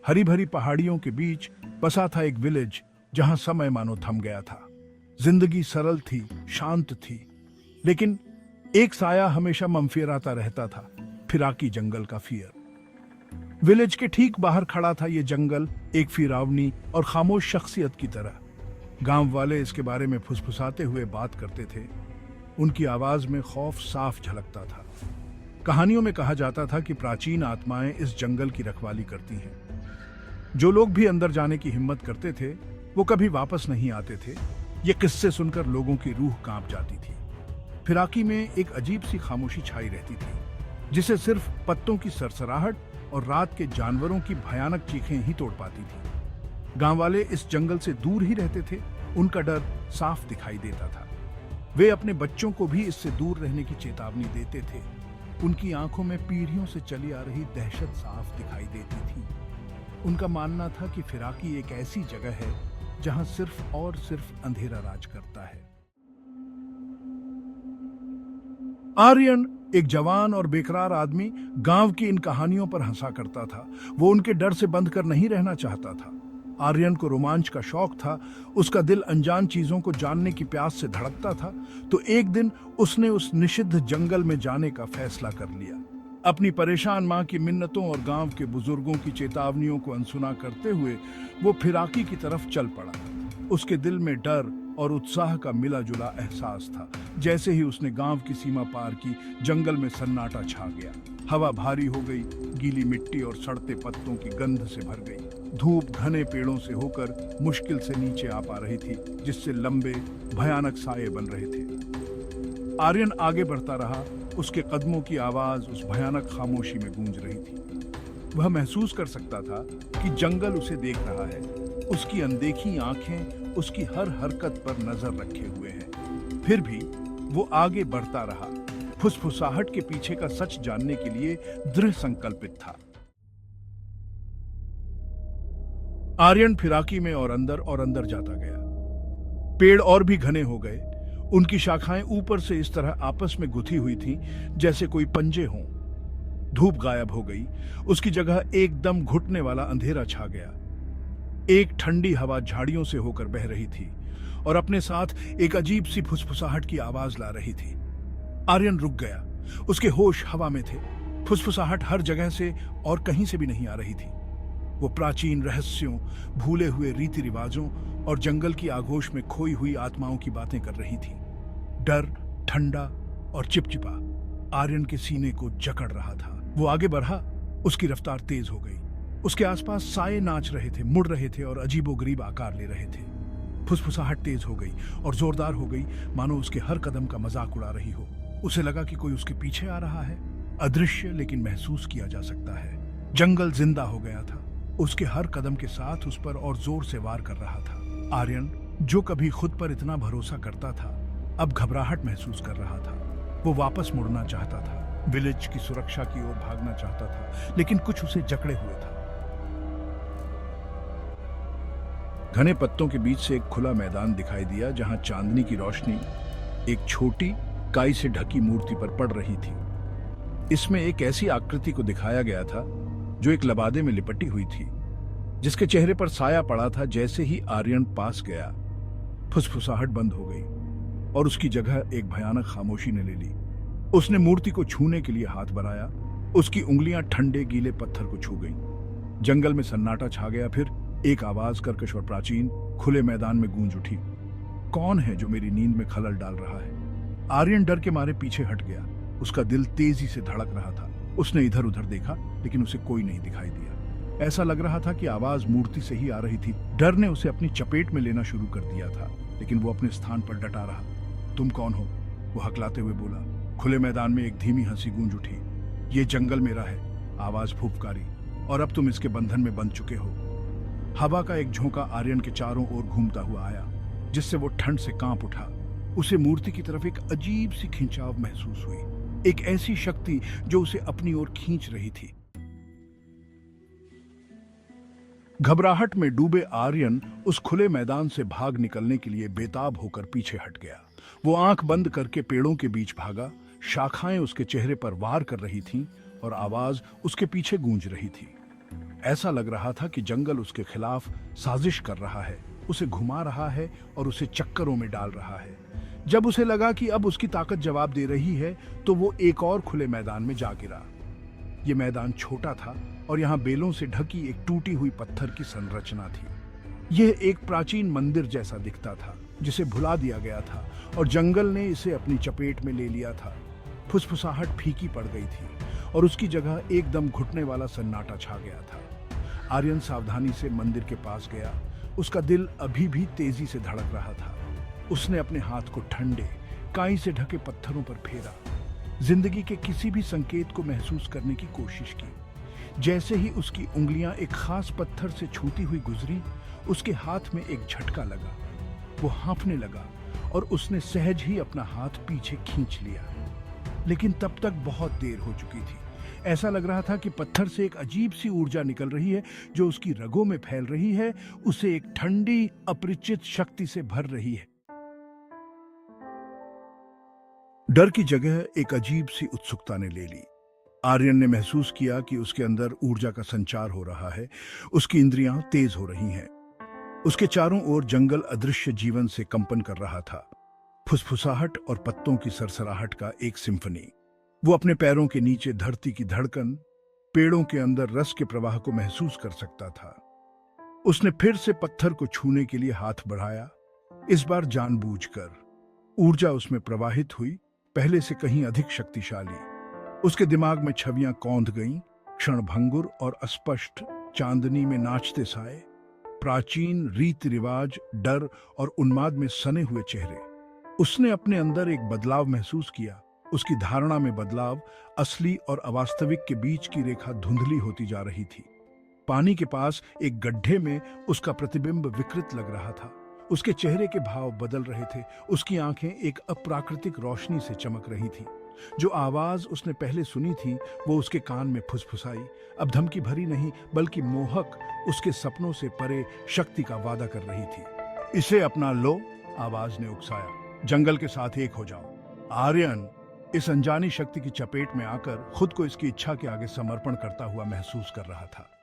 हरी भरी पहाड़ियों के बीच बसा था एक विलेज, जहां समय मानो थम गया था। जिंदगी सरल थी, शांत थी, लेकिन एक साया हमेशा मंफिराता रहता था, फिराकी जंगल का फियर। विलेज के ठीक बाहर खड़ा था ये जंगल, एक फिरावनी और खामोश शख्सियत की तरह। गांव वाले इसके बारे में फुसफुसाते हुए बात करते थे। उनकी आवाज में खौफ साफ झलकता था। कहानियों में कहा जाता था कि प्राचीन आत्माएं इस जंगल की रखवाली करती हैं। जो लोग भी अंदर जाने की हिम्मत करते थे, वो कभी वापस नहीं आते थे। ये किस्से सुनकर लोगों की रूह कांप जाती थी। फिराकी में एक अजीब सी खामोशी छाई रहती थी, जिसे सिर्फ पत्तों की सरसराहट और रात के जानवरों की भयानक चीखें ही तोड़ पाती थी। गांव वाले इस जंगल से दूर ही रहते थे। उनका डर साफ दिखाई देता था। वे अपने बच्चों को भी इससे दूर रहने की चेतावनी देते थे। उनकी आंखों में पीढ़ियों से चली आ रही दहशत साफ दिखाई देती थी। उनका मानना था कि फिराकी एक ऐसी जगह है जहां सिर्फ और सिर्फ अंधेरा राज करता है। आर्यन, एक जवान और बेकरार आदमी, गांव की इन कहानियों पर हंसा करता था। वो उनके डर से बंध कर नहीं रहना चाहता था। आर्यन को रोमांच का शौक था। उसका दिल अनजान चीजों को जानने की प्यास से धड़कता था। तो एक दिन उसने उस निषिद्ध जंगल में जाने का फैसला कर लिया। अपनी परेशान मां की मिन्नतों और गांव के बुजुर्गों की चेतावनियों को अनसुना करते हुए वो फिराकी की तरफ चल पड़ा। उसके दिल में डर और उत्साह का मिला जुला एहसास था। जैसे ही उसने गांव की सीमा पार की, जंगल में सन्नाटा छा गया। हवा भारी हो गई, गीली मिट्टी और सड़ते पत्तों की गंध से भर गई। धूप घने पेड़ों से होकर मुश्किल से नीचे आ पा रही थी, जिससे लंबे भयानक साये बन रहे थे। आर्यन आगे बढ़ता रहा। उसके कदमों की आवाज उस भयानक खामोशी में गूंज रही थी। वह महसूस कर सकता था कि जंगल उसे देख रहा है। उसकी अनदेखी आंखें उसकी हर हरकत पर नजर रखे हुए हैं। फिर भी वो आगे बढ़ता रहा, फुसफुसाहट के पीछे का सच जानने के लिए दृढ़ संकल्पित था। आर्यन फिराकी में और अंदर जाता गया। पेड़ और भी घने हो गए। उनकी शाखाएं ऊपर से इस तरह आपस में गुथी हुई थीं, जैसे कोई पंजे हों। धूप गायब हो गई। उसकी जगह एकदम घुटने वाला अंधेरा छा गया। एक ठंडी हवा झाड़ियों से होकर बह रही थी और अपने साथ एक अजीब सी फुसफुसाहट की आवाज ला रही थी। आर्यन रुक गया। उसके होश हवा में थे। फुसफुसाहट हर जगह से और कहीं से भी नहीं आ रही थी। वो प्राचीन रहस्यों, भूले हुए रीति रिवाजों और जंगल की आगोश में खोई हुई आत्माओं की बातें कर रही थी। डर, ठंडा और चिपचिपा आर्यन के सीने को जकड़ रहा था। वो आगे बढ़ा। उसकी रफ्तार तेज हो गई। उसके आसपास साए नाच रहे थे, मुड़ रहे थे और अजीबोगरीब आकार ले रहे थे। फुसफुसाहट तेज हो गई और जोरदार हो गई, मानो उसके हर कदम का मजाक उड़ा रही हो। उसे लगा कि कोई उसके पीछे आ रहा है। अदृश्य लेकिन महसूस किया जा सकता है। जंगल जिंदा हो गया था। उसके हर कदम के साथ उस पर और जोर से वार कर रहा था। आर्यन, जो कभी खुद पर इतना भरोसा करता था, अब घबराहट महसूस कर रहा था। वो वापस मुड़ना चाहता था, विलेज की सुरक्षा की ओर भागना चाहता था, लेकिन कुछ उसे जकड़े हुए था। घने पत्तों के बीच से एक खुला मैदान दिखाई दिया, जहां चांदनी की रोशनी एक छोटी काई से ढकी मूर्ति पर पड़ रही थी। इसमें एक ऐसी आकृति को दिखाया गया था जो एक लबादे में लिपटी हुई थी, जिसके चेहरे पर साया पड़ा था। जैसे ही आर्यन पास गया, फुसफुसाहट बंद हो गई और उसकी जगह एक भयानक खामोशी ने ले ली। उसने मूर्ति को छूने के लिए हाथ बढ़ाया। उसकी उंगलियां ठंडे गीले पत्थर को छू गईं। जंगल में सन्नाटा छा गया। फिर एक आवाज कर्कश और प्राचीन खुले मैदान में गूंज उठी। कौन है जो मेरी नींद में खलल डाल रहा है? आर्यन डर के मारे पीछे हट गया। उसका दिल तेजी से धड़क रहा था। उसने इधर उधर देखा, लेकिन उसे कोई नहीं दिखाई दिया। ऐसा लग रहा था कि आवाज मूर्ति से ही आ रही थी। डर ने उसे अपनी चपेट में लेना शुरू कर दिया था, लेकिन वो अपने स्थान पर डटा रहा। तुम कौन हो? वो हकलाते हुए बोला। खुले मैदान में एक धीमी हंसी गूंज उठी। ये जंगल मेरा है, आवाज फुफकारी, और अब तुम इसके बंधन में बंध चुके हो। हवा का एक झोंका आर्यन के चारों ओर घूमता हुआ आया, जिससे वो ठंड से कांप उठा। उसे मूर्ति की तरफ एक अजीब सी खिंचाव महसूस हुई, एक ऐसी शक्ति जो उसे अपनी ओर खींच रही थी। घबराहट में डूबे आर्यन उस खुले मैदान से भाग निकलने के लिए बेताब होकर पीछे हट गया। वो आंख बंद करके पेड़ों के बीच भागा। शाखाएं उसके चेहरे पर वार कर रही थीं और आवाज उसके पीछे गूंज रही थी। ऐसा लग रहा था कि जंगल उसके खिलाफ साजिश कर रहा है, उसे घुमा रहा है और उसे चक्करों में डाल रहा है। जब उसे लगा कि अब उसकी ताकत जवाब दे रही है, तो वो एक और खुले मैदान में जा गिरा। ये मैदान छोटा था और यहाँ बेलों से ढकी एक टूटी हुई पत्थर की संरचना थी। यह एक प्राचीन मंदिर जैसा दिखता था, जिसे भुला दिया गया था और जंगल ने इसे अपनी चपेट में ले लिया था। फुसफुसाहट फीकी पड़ गई थी और उसकी जगह एकदम घुटने वाला सन्नाटा छा गया था। आर्यन सावधानी से मंदिर के पास गया। उसका दिल अभी भी तेजी से धड़क रहा था। उसने अपने हाथ को ठंडे, काई से ढके पत्थरों पर फेरा, जिंदगी के किसी भी संकेत को महसूस करने की कोशिश की। जैसे ही उसकी उंगलियां एक खास पत्थर से छूती हुई गुजरी, उसके हाथ में एक झटका लगा। वो हाँफने लगा और उसने सहज ही अपना हाथ पीछे खींच लिया। लेकिन तब तक बहुत देर हो चुकी थी। ऐसा लग रहा था कि पत्थर से एक अजीब सी ऊर्जा निकल रही है जो उसकी रगों में फैल रही है, उसे एक ठंडी, अपरिचित शक्ति से भर रही है। डर की जगह एक अजीब सी उत्सुकता ने ले ली। आर्यन ने महसूस किया कि उसके अंदर ऊर्जा का संचार हो रहा है, उसकी इंद्रियां तेज हो रही हैं। उसके चारों ओर जंगल अदृश्य जीवन से कंपन कर रहा था, फुसफुसाहट और पत्तों की सरसराहट का एक सिम्फनी। वो अपने पैरों के नीचे धरती की धड़कन, पेड़ों के अंदर रस के प्रवाह को महसूस कर सकता था। उसने फिर से पत्थर को छूने के लिए हाथ बढ़ाया, इस बार जानबूझकर। ऊर्जा उसमें प्रवाहित हुई, पहले से कहीं अधिक शक्तिशाली। उसके दिमाग में छवियां कौंध गईं, क्षणभंगुर और अस्पष्ट, चांदनी में नाचते साए, प्राचीन रीति रिवाज, डर और उन्माद में सने हुए चेहरे। उसने अपने अंदर एक बदलाव महसूस किया। उसकी धारणा में बदलाव, असली और अवास्तविक के बीच की रेखा धुंधली होती जा रही थी। पानी के पास एक गड्ढे में उसका प्रतिबिंब विकृत लग रहा था। उसके चेहरे के भाव बदल रहे थे। उसकी आंखें एक अप्राकृतिक रोशनी से चमक रही थीं। जो आवाज उसने पहले सुनी थी, वो उसके कान में फुसफुसाई। अब धमकी भरी नहीं, बल्कि मोहक, उसके सपनों से परे शक्ति का वादा कर रही थी। इसे अपना लो, आवाज ने उकसाया। जंगल के साथ एक हो जाओ। आर्यन इस अनजानी शक्ति की चपेट में आकर खुद को इसकी इच्छा के आगे समर्पण करता हुआ महसूस कर रहा था।